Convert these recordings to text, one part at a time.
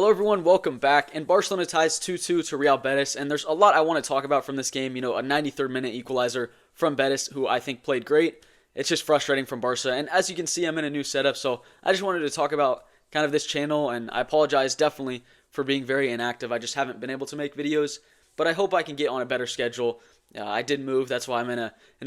Hello everyone, welcome back. And Barcelona ties 2-2 to Real Betis, and there's a lot I want to talk about from this game. You know, a 93rd minute equalizer from Betis, who I think played great. It's just frustrating from Barca, and as you can see, I'm in a new setup, so I just wanted to talk about kind of this channel, and I apologize definitely for being very inactive. I just haven't been able to make videos, but I hope I can get on a better schedule. I did move, that's why I'm in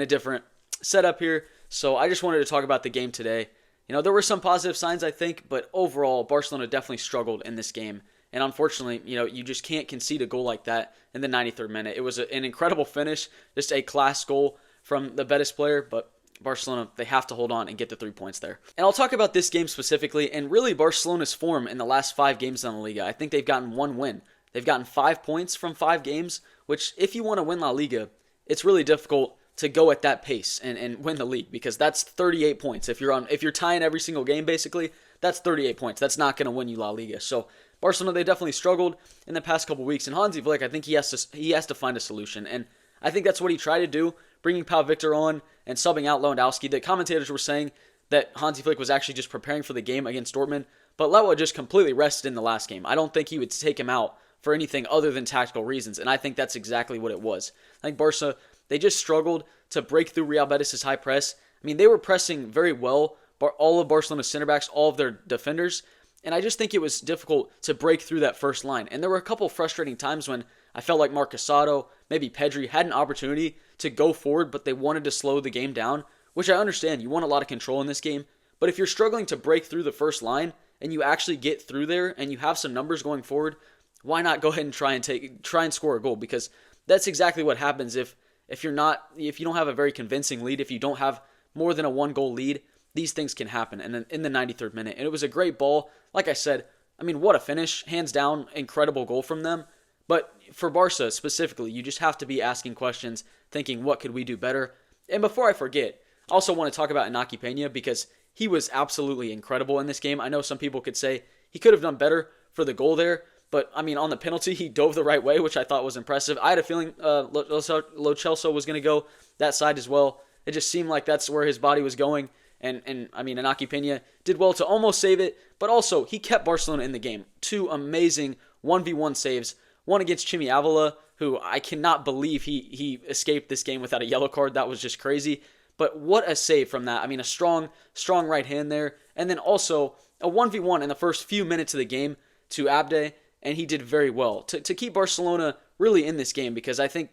a different setup here. So I just wanted to talk about the game today. You know, there were some positive signs, I think, but overall, Barcelona definitely struggled in this game. And unfortunately, you know, you just can't concede a goal like that in the 93rd minute. It was an incredible finish, just a class goal from the Betis player, but Barcelona, they have to hold on and get the 3 points there. And I'll talk about this game specifically, and really Barcelona's form in the last 5 games in the Liga. I think they've gotten 1 win. They've gotten 5 points from 5 games, which if you want to win La Liga, it's really difficult to go at that pace and win the league, because that's 38 points. If you're tying every single game, basically, that's 38 points. That's not going to win you La Liga. So Barcelona, they definitely struggled in the past couple weeks, and Hansi Flick, I think he has to find a solution, and I think that's what he tried to do, bringing Pau Victor on and subbing out Lewandowski. The commentators were saying that Hansi Flick was actually just preparing for the game against Dortmund, but Lewa just completely rested in the last game. I don't think he would take him out for anything other than tactical reasons, and I think that's exactly what it was. I think Barca, they just struggled to break through Real Betis' high press. I mean, they were pressing very well, all of Barcelona's center backs, all of their defenders, and I just think it was difficult to break through that first line. And there were a couple frustrating times when I felt like Marc Casado, maybe Pedri, had an opportunity to go forward, but they wanted to slow the game down, which I understand. You want a lot of control in this game, but if you're struggling to break through the first line and you actually get through there and you have some numbers going forward, why not go ahead and try and score a goal? Because that's exactly what happens if you don't have a very convincing lead, if you don't have more than a 1-goal lead. These things can happen. And then in the 93rd minute, and it was a great ball. Like I said, I mean, what a finish. Hands down, incredible goal from them. But for Barca specifically, you just have to be asking questions, thinking, what could we do better? And before I forget, I also want to talk about Inaki Peña, because he was absolutely incredible in this game. I know some people could say he could have done better for the goal there, but, I mean, on the penalty, he dove the right way, which I thought was impressive. I had a feeling Lo Celso was going to go that side as well. It just seemed like that's where his body was going. And I mean, Inaki Peña did well to almost save it, but also he kept Barcelona in the game. 2 amazing 1v1 saves. One against Chimi Avila, who I cannot believe he escaped this game without a yellow card. That was just crazy. But what a save from that. I mean, a strong right hand there. And then also a 1v1 in the first few minutes of the game to Abde, and he did very well to keep Barcelona really in this game, because I think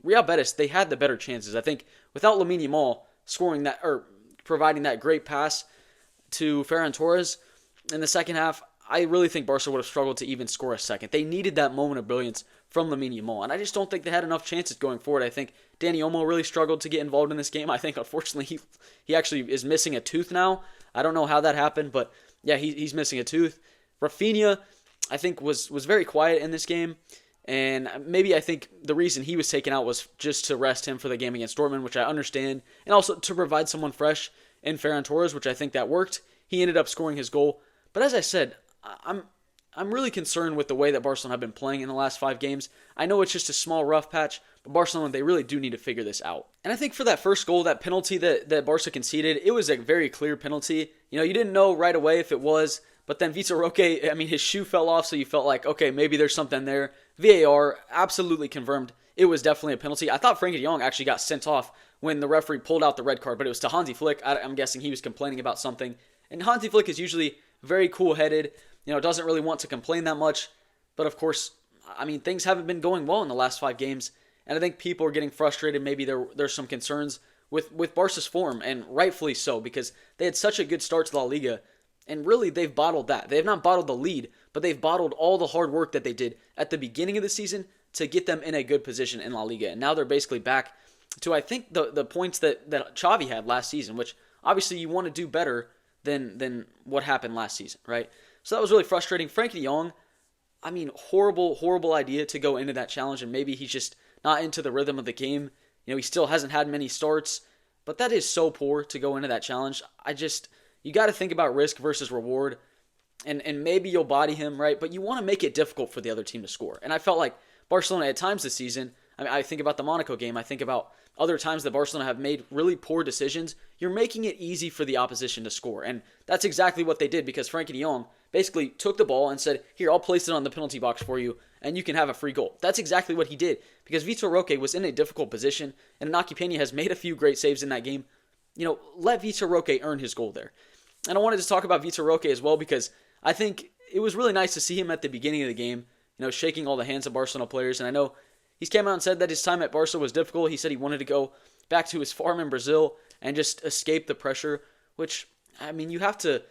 Real Betis, they had the better chances. I think without Lamine Yamal scoring that, or providing that great pass to Ferran Torres in the second half, I really think Barca would have struggled to even score a second. They needed that moment of brilliance from Lamine Yamal, and I just don't think they had enough chances going forward. I think Dani Olmo really struggled to get involved in this game. I think, unfortunately, he actually is missing a tooth now. I don't know how that happened, but yeah, he's missing a tooth. Rafinha, I think, was very quiet in this game, and maybe I think the reason he was taken out was just to rest him for the game against Dortmund, which I understand, and also to provide someone fresh in Ferran Torres, which I think that worked. He ended up scoring his goal, but as I said, I'm really concerned with the way that Barcelona have been playing in the last 5 games. I know it's just a small rough patch, but Barcelona, they really do need to figure this out. And I think for that first goal, that penalty that Barca conceded, it was a very clear penalty. You know, you didn't know right away if it was, but then Vitor Roque, I mean, his shoe fell off, so you felt like, okay, maybe there's something there. VAR absolutely confirmed it was definitely a penalty. I thought Frenkie de Jong actually got sent off when the referee pulled out the red card, but it was to Hansi Flick. I'm guessing he was complaining about something. And Hansi Flick is usually very cool-headed, you know, doesn't really want to complain that much. But of course, I mean, things haven't been going well in the last 5 games, and I think people are getting frustrated. Maybe there's some concerns with Barca's form, and rightfully so, because they had such a good start to La Liga, and really they've bottled that. They have not bottled the lead, but they've bottled all the hard work that they did at the beginning of the season to get them in a good position in La Liga. And now they're basically back to, I think, the points that Xavi had last season, which obviously you want to do better than what happened last season, right? So that was really frustrating. Frenkie de Jong, I mean, horrible idea to go into that challenge, and maybe he's just not into the rhythm of the game. You know, he still hasn't had many starts, but that is so poor to go into that challenge. You got to think about risk versus reward, and maybe you'll body him, right? But you want to make it difficult for the other team to score. And I felt like Barcelona at times this season, I mean, I think about the Monaco game, I think about other times that Barcelona have made really poor decisions. You're making it easy for the opposition to score, and that's exactly what they did, because Frenkie de Jong basically took the ball and said, here, I'll place it on the penalty box for you, and you can have a free goal. That's exactly what he did, because Vitor Roque was in a difficult position, and Inaki Peña has made a few great saves in that game. Let Vitor Roque earn his goal there. And I wanted to talk about Vitor Roque as well, because I think it was really nice to see him at the beginning of the game, shaking all the hands of Barcelona players. And I know he's came out and said that his time at Barca was difficult. He said he wanted to go back to his farm in Brazil and just escape the pressure, which, I mean, you have to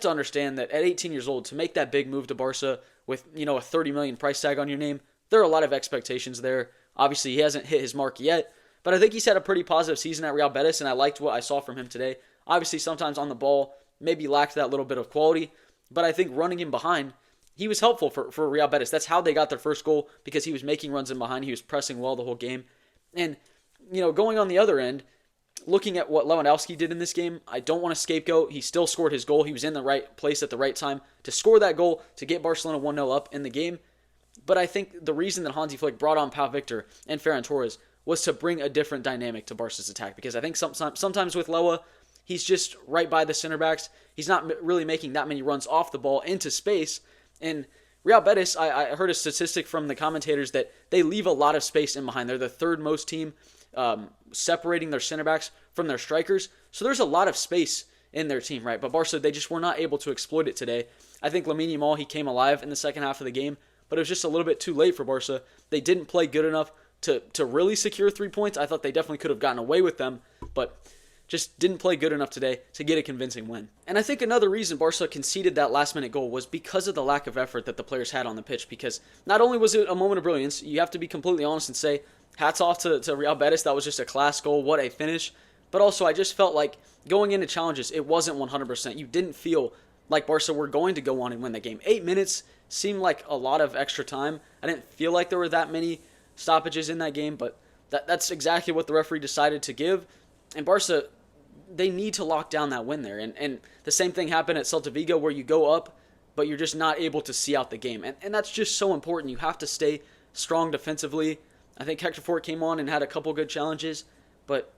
understand that at 18 years old, to make that big move to Barca with, a 30 million price tag on your name, there are a lot of expectations there. Obviously, he hasn't hit his mark yet, but I think he's had a pretty positive season at Real Betis, and I liked what I saw from him today. Obviously, sometimes on the ball, maybe lacked that little bit of quality, but I think running in behind, he was helpful for Real Betis. That's how they got their first goal, because he was making runs in behind. He was pressing well the whole game. And, going on the other end, looking at what Lewandowski did in this game, I don't want to scapegoat. He still scored his goal. He was in the right place at the right time to score that goal, to get Barcelona 1-0 up in the game. But I think the reason that Hansi Flick brought on Pau Victor and Ferran Torres was to bring a different dynamic to Barca's attack, because I think sometimes with Lewa, he's just right by the center backs. He's not really making that many runs off the ball into space. And Real Betis, I heard a statistic from the commentators that they leave a lot of space in behind. They're the third most team separating their center backs from their strikers. So there's a lot of space in their team, right? But Barca, they just were not able to exploit it today. I think Lamine Yamal, he came alive in the second half of the game, but it was just a little bit too late for Barca. They didn't play good enough to really secure 3 points. I thought they definitely could have gotten away with them, but just didn't play good enough today to get a convincing win. And I think another reason Barca conceded that last-minute goal was because of the lack of effort that the players had on the pitch, because not only was it a moment of brilliance, you have to be completely honest and say, hats off to Real Betis, that was just a class goal, what a finish. But also, I just felt like going into challenges, it wasn't 100%. You didn't feel like Barca were going to go on and win the game. 8 minutes seemed like a lot of extra time. I didn't feel like there were that many stoppages in that game, but that's exactly what the referee decided to give. And Barca, they need to lock down that win there. And the same thing happened at Celta Vigo, where you go up, but you're just not able to see out the game. And that's just so important. You have to stay strong defensively. I think Hector Fort came on and had a couple good challenges, but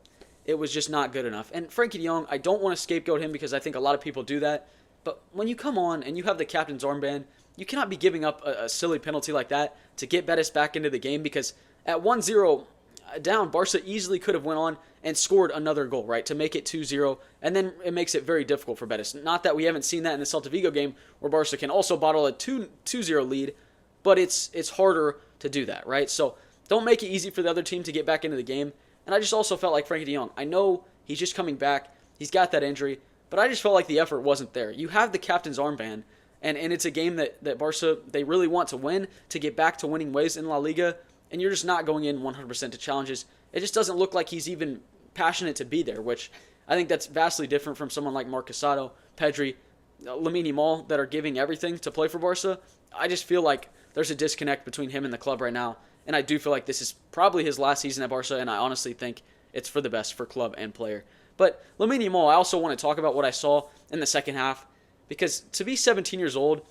it was just not good enough. And Frankie de Jong, I don't want to scapegoat him, because I think a lot of people do that. But when you come on and you have the captain's armband, you cannot be giving up a silly penalty like that to get Betis back into the game, because at 1-0 down, Barca easily could have went on and scored another goal, right, to make it 2-0, and then it makes it very difficult for Betis. Not that we haven't seen that in the Celta Vigo game, where Barca can also bottle a 2-0 lead, but it's harder to do that, right? So don't make it easy for the other team to get back into the game. And I just also felt like Frankie de Jong, I know he's just coming back, he's got that injury, but I just felt like the effort wasn't there. You have the captain's armband, and it's a game that Barca, they really want to win, to get back to winning ways in La Liga, and you're just not going in 100% to challenges. It just doesn't look like he's even passionate to be there, which I think that's vastly different from someone like Marc Casado, Pedri, Lamine Yamal, that are giving everything to play for Barca. I just feel like there's a disconnect between him and the club right now, and I do feel like this is probably his last season at Barca, and I honestly think it's for the best for club and player. But Lamine Yamal, I also want to talk about what I saw in the second half, because to be 17 years old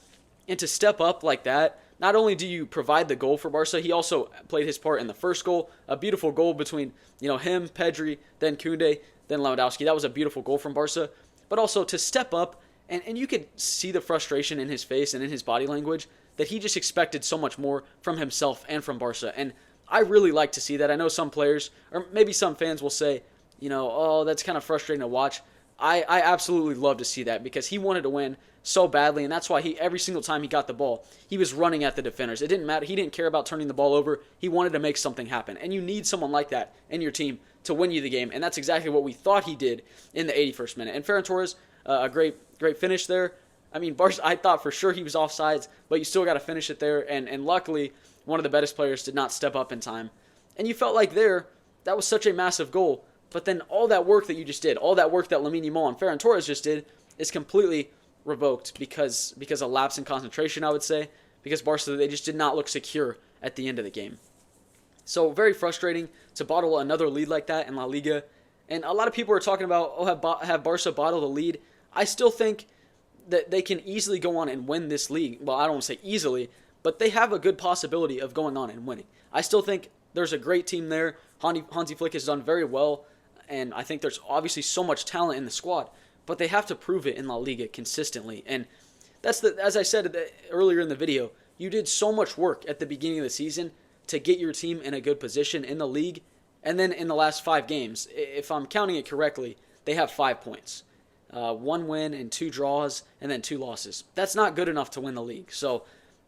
and to step up like that, not only do you provide the goal for Barca, he also played his part in the first goal, a beautiful goal between him, Pedri, then Koundé, then Lewandowski. That was a beautiful goal from Barca. But also to step up, and you could see the frustration in his face and in his body language, that he just expected so much more from himself and from Barca. And I really like to see that. I know some players, or maybe some fans will say, oh, that's kind of frustrating to watch. I absolutely love to see that, because he wanted to win so badly, and that's why every single time he got the ball, he was running at the defenders. It didn't matter. He didn't care about turning the ball over. He wanted to make something happen, and you need someone like that in your team to win you the game, and that's exactly what we thought he did in the 81st minute. And Ferran Torres, a great finish there. I mean, Barca, I thought for sure he was offsides, but you still got to finish it there, and luckily, one of the Betis players did not step up in time. And you felt like that was such a massive goal, but then all that work that you just did, all that work that Lamine Yamal and Ferran Torres just did, is completely revoked because of lapse in concentration, I would say, because Barca, they just did not look secure at the end of the game. So very frustrating to bottle another lead like that in La Liga. And a lot of people are talking about, have Barca bottled a lead. I still think that they can easily go on and win this league. Well, I don't want to say easily, but they have a good possibility of going on and winning. I still think there's a great team there. Hansi Flick has done very well, and I think there's obviously so much talent in the squad, but they have to prove it in La Liga consistently. And as I said earlier in the video, you did so much work at the beginning of the season to get your team in a good position in the league, and then in the last 5 games, if I'm counting it correctly, they have 5 points. 1 win and 2 draws, and then 2 losses. That's not good enough to win the league. So,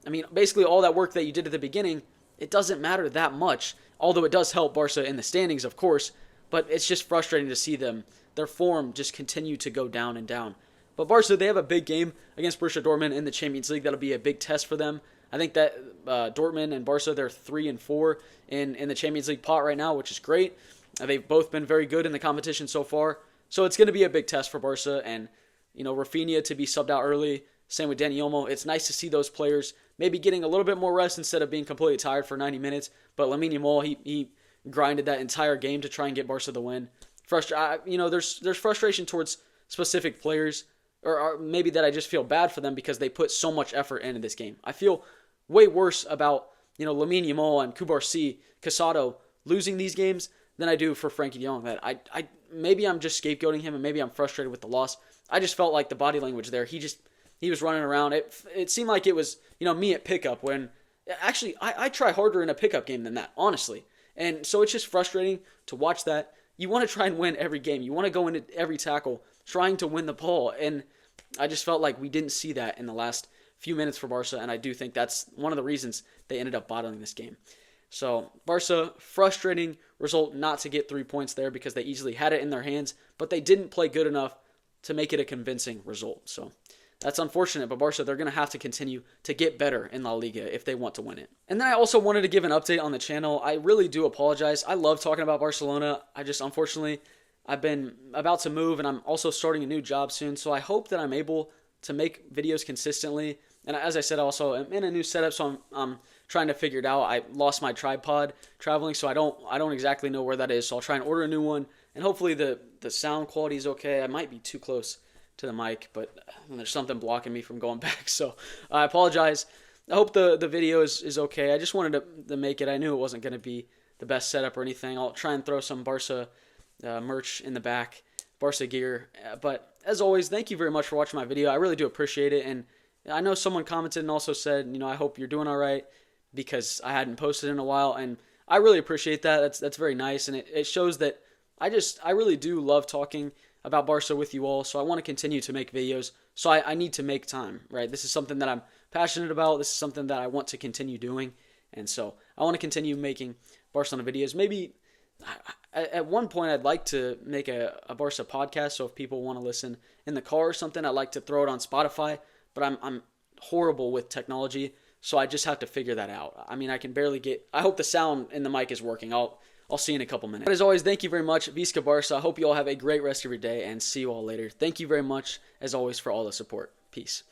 I mean, basically all that work that you did at the beginning, it doesn't matter that much, although it does help Barca in the standings, of course, but it's just frustrating to see their form just continue to go down and down. But Barca, they have a big game against Borussia Dortmund in the Champions League. That'll be a big test for them. I think that Dortmund and Barca, they're 3 and 4 in the Champions League pot right now, which is great. They've both been very good in the competition so far. So it's going to be a big test for Barca, and Rafinha to be subbed out early. Same with Dani Olmo. It's nice to see those players maybe getting a little bit more rest instead of being completely tired for 90 minutes. But Lamine Yamal, he grinded that entire game to try and get Barca the win. There's frustration towards specific players, or maybe that I just feel bad for them because they put so much effort into this game. I feel way worse about Lamine Yamal and Cubarsí, Casado losing these games than I do for Frankie de Jong. That I maybe I'm just scapegoating him, and maybe I'm frustrated with the loss. I just felt like the body language there. He was running around. It seemed like it was me at pickup, when actually I try harder in a pickup game than that, honestly. And so it's just frustrating to watch that. You want to try and win every game. You want to go into every tackle trying to win the ball, and I just felt like we didn't see that in the last few minutes for Barca, and I do think that's one of the reasons they ended up bottling this game. So Barca, frustrating result not to get 3 points there because they easily had it in their hands, but they didn't play good enough to make it a convincing result. So that's unfortunate, but Barca, they're going to have to continue to get better in La Liga if they want to win it. And then I also wanted to give an update on the channel. I really do apologize. I love talking about Barcelona. Unfortunately, I've been about to move, and I'm also starting a new job soon, so I hope that I'm able to make videos consistently. And as I said, also, I'm in a new setup, so I'm trying to figure it out. I lost my tripod traveling, so I don't exactly know where that is, so I'll try and order a new one, and hopefully the sound quality is okay. I might be too close to the mic, but there's something blocking me from going back, so I apologize. I hope the video is okay. I just wanted to make it. I knew it wasn't going to be the best setup or anything. I'll try and throw some Barca merch in the back, Barca gear. But as always, thank you very much for watching my video. I really do appreciate it, and I know someone commented and also said, I hope you're doing all right, because I hadn't posted in a while, and I really appreciate that. That's very nice, and it shows that I really do love talking about Barca with you all, so I want to continue to make videos, so I need to make time, right? This is something that I'm passionate about. This is something that I want to continue doing, and so I want to continue making Barcelona videos. Maybe at one point I'd like to make a Barca podcast, so if people want to listen in the car or something, I'd like to throw it on Spotify, but I'm horrible with technology, so I just have to figure that out. I mean, I can barely I hope the sound in the mic is working. I'll see you in a couple minutes. But as always, thank you very much. VISCA BARCA. I hope you all have a great rest of your day, and see you all later. Thank you very much, as always, for all the support. Peace.